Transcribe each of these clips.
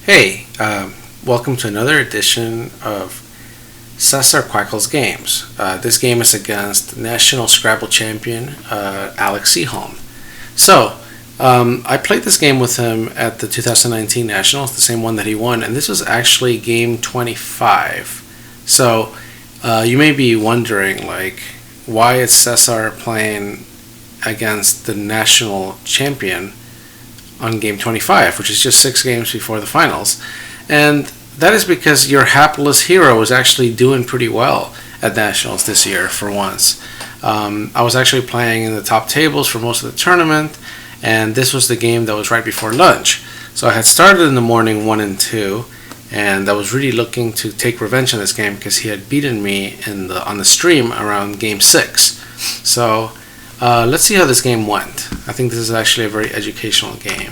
Hey, welcome to another edition of Cesar Quackles Games. This game is against National Scrabble Champion Alec Sjöholm. So, I played this game with him at the 2019 Nationals, the same one that he won, and this was actually game 25. So, you may be wondering, why is Cesar playing against the national champion on game 25, which is just 6 games before the finals? And that is because your hapless hero was actually doing pretty well at nationals this year for once. I was actually playing in the top tables for most of the tournament, and this was the game that was right before lunch. So I had started in the morning 1 and 2, and I was really looking to take revenge on this game because he had beaten me on the stream around game 6. So let's see how this game went. I think this is actually a very educational game.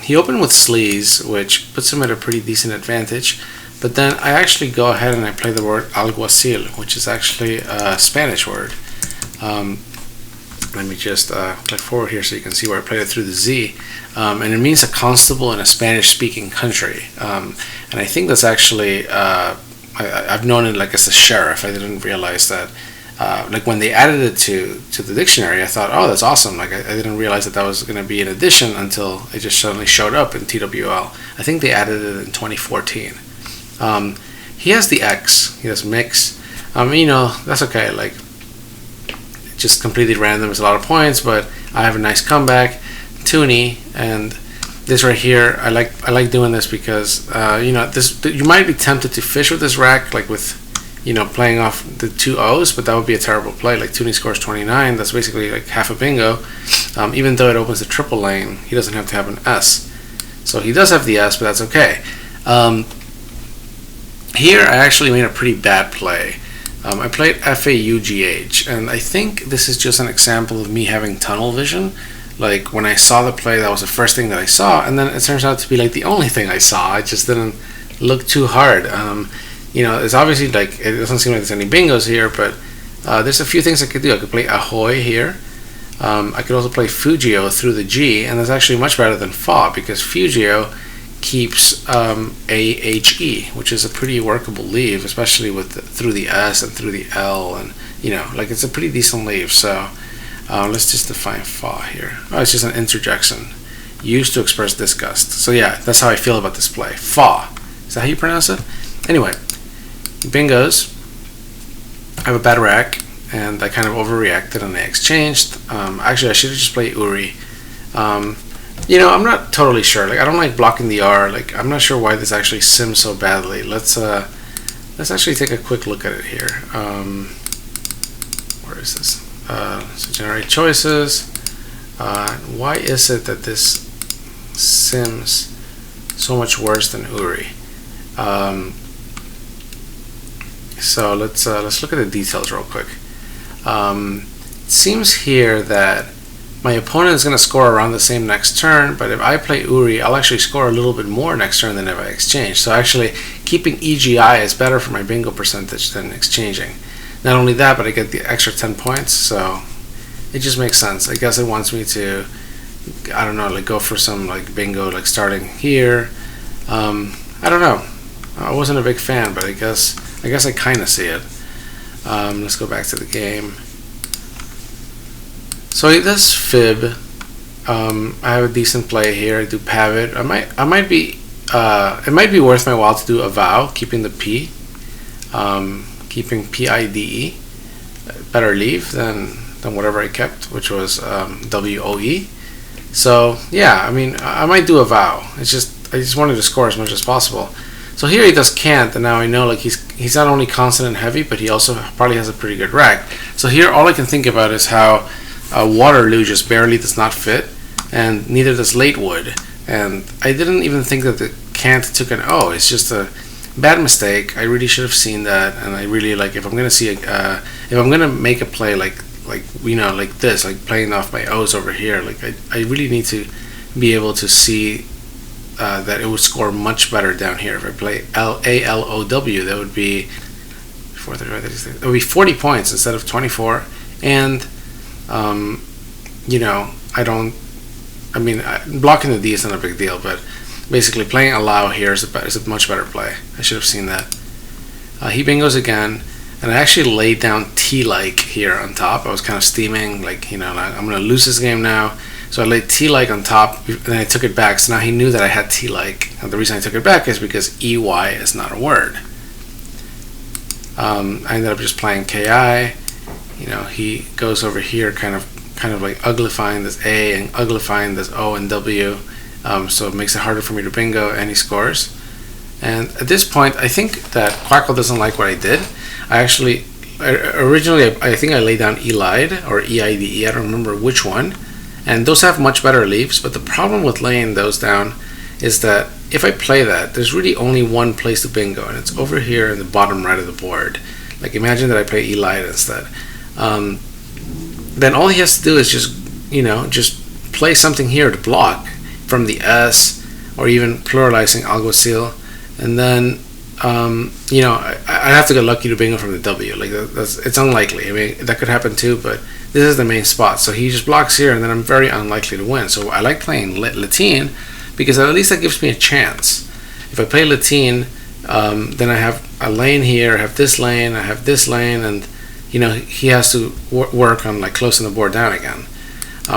He opened with sleaze, which puts him at a pretty decent advantage, but then I actually go ahead and I play the word alguacil, which is actually a Spanish word. Let me just click forward here so you can see where I played it through the Z, and it means a constable in a Spanish-speaking country, and I think that's actually, I've known it as a sheriff. I didn't realize that. When they added it to the dictionary, I thought, oh, that's awesome. I didn't realize that was going to be an addition until it just suddenly showed up in TWL. I think they added it in 2014. He has the X. He has mix. That's okay. Just completely random. It's a lot of points, but I have a nice comeback. Toonie, and this right here, I like doing this because you might be tempted to fish with this rack, with playing off the 2 O's, but that would be a terrible play. Toonie scores 29. That's basically half a bingo. Even though it opens the triple lane, he doesn't have to have an S. So he does have the S, but that's okay. Here, I actually made a pretty bad play. I played FAUGH, and I think this is just an example of me having tunnel vision. When I saw the play, that was the first thing that I saw, and then it turns out to be the only thing I saw. I just didn't look too hard. It's obviously it doesn't seem like there's any bingos here, but there's a few things I could do. I could play Ahoy here. I could also play Fugio through the G, and that's actually much better than Fa because Fugio keeps AHE, which is a pretty workable leave, especially through the S and through the L, and it's a pretty decent leave. So let's just define Fa here. Oh, it's just an interjection used to express disgust. So yeah, that's how I feel about this play. Fa. Is that how you pronounce it? Anyway. Bingos. I have a bad rack, and I kind of overreacted and I exchanged. Actually, I should have just played Uri. I'm not totally sure. I don't like blocking the R. I'm not sure why this actually sims so badly. Let's actually take a quick look at it here. Where is this? So generate choices. Why is it that this sims so much worse than Uri? So let's look at the details real quick. It seems here that my opponent is going to score around the same next turn, but if I play Uri, I'll actually score a little bit more next turn than if I exchange. So actually, keeping EGI is better for my bingo percentage than exchanging. Not only that, but I get the extra 10 points, so it just makes sense. I guess it wants me to, I don't know, go for some bingo, starting here. I don't know. I wasn't a big fan, but I guess I kind of see it. Let's go back to the game. So this fib, I have a decent play here. I do pavot. It might be worth my while to do a vow, keeping the P, keeping PIDE, better leave than whatever I kept, which was WOE. So yeah, I might do a vow. I just wanted to score as much as possible. So here he does can't, and now I know he's not only constant and heavy, but he also probably has a pretty good rack. So here all I can think about is how Waterloo just barely does not fit, and neither does Latewood. And I didn't even think that the can't took an O. It's just a bad mistake. I really should have seen that, and I really if I'm gonna see if I'm gonna make a play like this, playing off my O's over here, I really need to be able to see that it would score much better down here. If I play ALOW, that would be 40 points instead of 24. And blocking the D isn't a big deal, but basically playing allow here is a much better play. I should have seen that. He bingos again, and I actually laid down T-like here on top. I was kind of steaming, like, you know, I'm going to lose this game now. So I laid T-like on top, and then I took it back. So now he knew that I had T-like. And the reason I took it back is because EY is not a word. I ended up just playing KI. You know, he goes over here, kind of like uglifying this A and uglifying this O and W. So it makes it harder for me to bingo, and he scores. And at this point, I think that Quackle doesn't like what I did. Originally, I think I laid down ELIDE or EIDE. I don't remember which one. And those have much better leaves, but the problem with laying those down is that if I play that, there's really only one place to bingo, and it's over here in the bottom right of the board. Like, imagine that I play ELIDE instead. Then all he has to do is just play something here to block from the S, or even pluralizing alguacil, and then I have to get lucky to bingo from the W. Like, it's unlikely. I mean, that could happen too, but this is the main spot. So he just blocks here, and then I'm very unlikely to win. So I like playing Latin, because at least that gives me a chance. If I play Latin, then I have a lane here, I have this lane, and he has to work on like closing the board down again.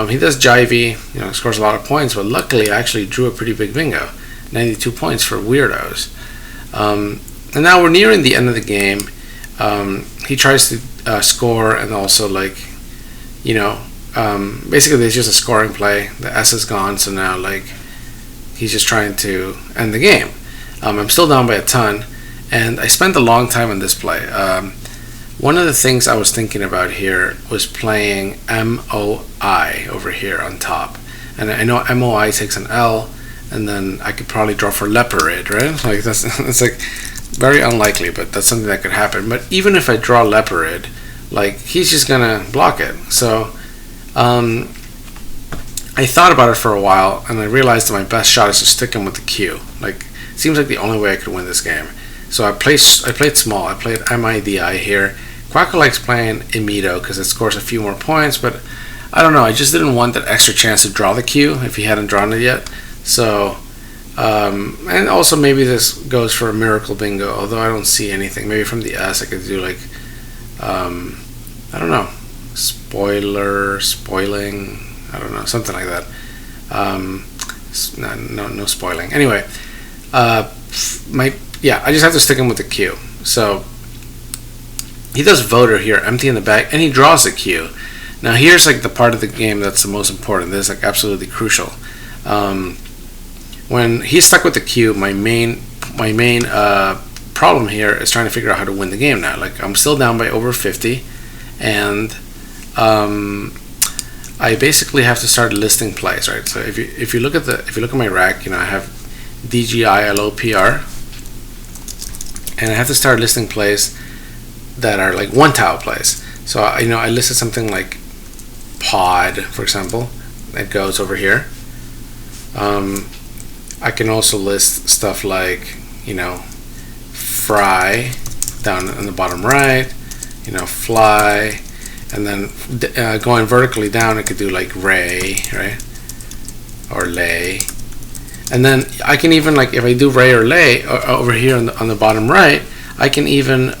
He does jivey, scores a lot of points, but luckily I actually drew a pretty big bingo, 92 points for weirdos. And now we're nearing the end of the game. He tries to score, and also basically it's just a scoring play. The S is gone, so now he's just trying to end the game. I'm still down by a ton, and I spent a long time on this play. One of the things I was thinking about here was playing MOI over here on top. And I know MOI takes an L, and then I could probably draw for Leopard, right? Like that's like very unlikely, but that's something that could happen. But even if I draw Leopard, he's just gonna block it. So I thought about it for a while, and I realized that my best shot is to stick him with the Q. It seems like the only way I could win this game. So I played small. I played MIDI here. Quackle likes playing Imido because it scores a few more points, but I don't know. I just didn't want that extra chance to draw the Q if he hadn't drawn it yet. So, and also maybe this goes for a miracle bingo, although I don't see anything. Maybe from the S I could do I don't know, spoiling, I don't know, something like that. No spoiling. Anyway, I just have to stick him with the Q. So he does voter here, empty in the back, and he draws the Q. Now here's the part of the game that's the most important. This is absolutely crucial. When he's stuck with the Q, my main problem here is trying to figure out how to win the game now. I'm still down by over 50, and I basically have to start listing plays, right? So if you look at my rack, I have DGILOPR, and I have to start listing plays that are one tile plays. So I listed something like pod, for example, that goes over here. I can also list stuff like fry down in the bottom right, fly, and then going vertically down I could do ray, right, or lay. And then I can even if I do ray or lay over here on the bottom right, I can even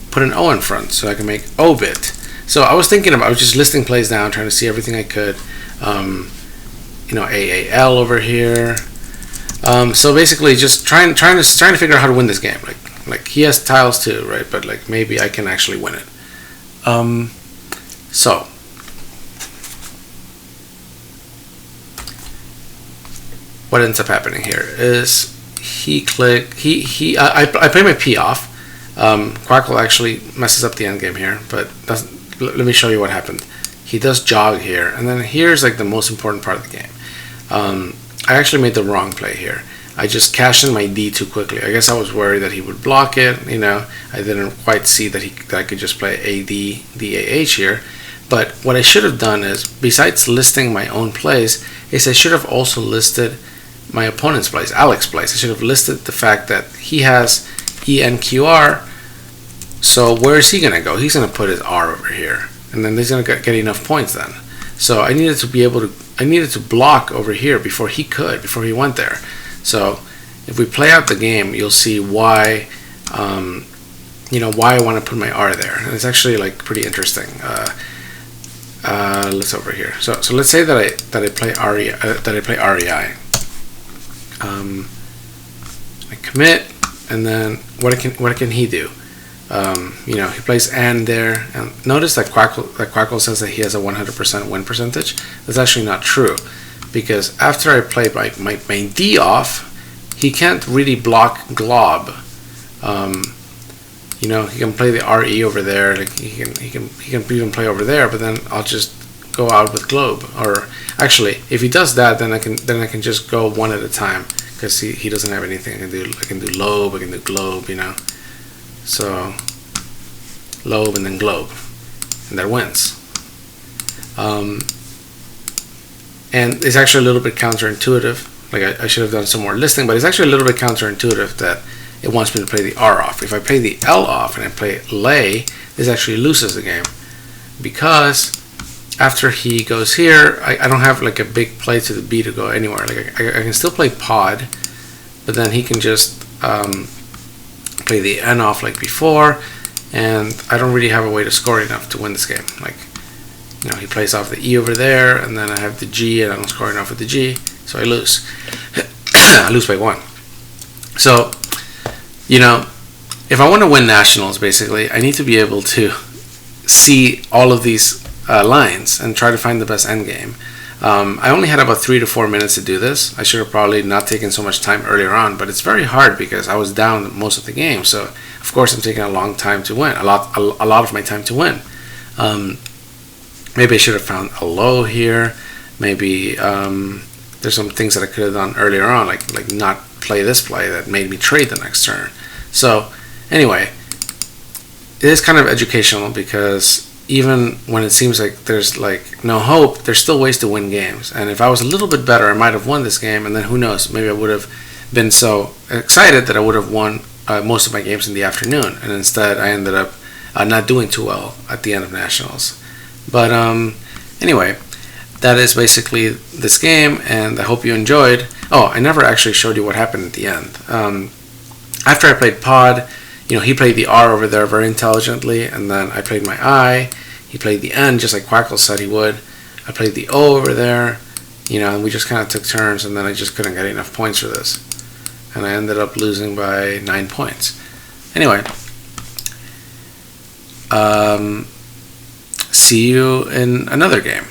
put an O in front, so I can make O-bit. So I was just listing plays down, trying to see everything I could. AAL over here. So basically, just trying to figure out how to win this game. He has tiles too, right? But maybe I can actually win it. So what ends up happening here is I play my P off. Quackle actually messes up the end game here, but let me show you what happened. He does jog here, and then here's the most important part of the game. I actually made the wrong play here. I just cashed in my D too quickly. I guess I was worried that he would block it. I didn't quite see that I could just play AD, DAH here. But what I should have done is, besides listing my own plays, is I should have also listed my opponent's plays, Alec's plays. I should have listed the fact that he has ENQR. So where is he going to go? He's going to put his R over here, and then he's going to get enough points then. So I needed to block over here before he went there. So if we play out the game, you'll see why, why I want to put my R there. And it's actually like pretty interesting. Let's over here. So let's say that I play REI. I commit, and then what can he do? He plays AND there, and notice that Quackles says that he has a 100% win percentage. That's actually not true, because after I play my D off, he can't really block Glob. He can play the RE over there. Like he can even play over there, but then I'll just go out with Globe. Or actually, if he does that, then I can just go one at a time, because he doesn't have anything I can do. I can do Lobe, I can do Globe, So Lobe and then Globe, and that wins. And it's actually a little bit counterintuitive. Like I should have done some more listing, but it's actually a little bit counterintuitive that it wants me to play the R off. If I play the L off and I play lay, this actually loses the game, because after he goes here, I don't have like a big play to the B to go anywhere. Like I can still play pod, but then he can just play the N off like before, and I don't really have a way to score enough to win this game. Like, he plays off the E over there, and then I have the G, and I don't score enough with the G, so I lose. I lose by 1. So, if I want to win nationals, basically, I need to be able to see all of these lines and try to find the best endgame. I only had about 3 to 4 minutes to do this. I should have probably not taken so much time earlier on, but it's very hard because I was down most of the game. So of course I'm taking a long time to win, a lot of my time to win. Maybe I should have found a low here. Maybe there's some things that I could have done earlier on, like not play this play that made me trade the next turn. So anyway, it is kind of educational, because even when it seems like there's like no hope, there's still ways to win games. And if I was a little bit better, I might have won this game, and then who knows, maybe I would have been so excited that I would have won most of my games in the afternoon, and instead I ended up not doing too well at the end of nationals. But anyway, that is basically this game, and I hope you enjoyed. Oh, I never actually showed you what happened at the end. After I played pod, he played the R over there very intelligently, and then I played my I. He played the N just like Quackles said he would. I played the O over there, and we just kind of took turns, and then I just couldn't get enough points for this. And I ended up losing by 9 points. Anyway, see you in another game.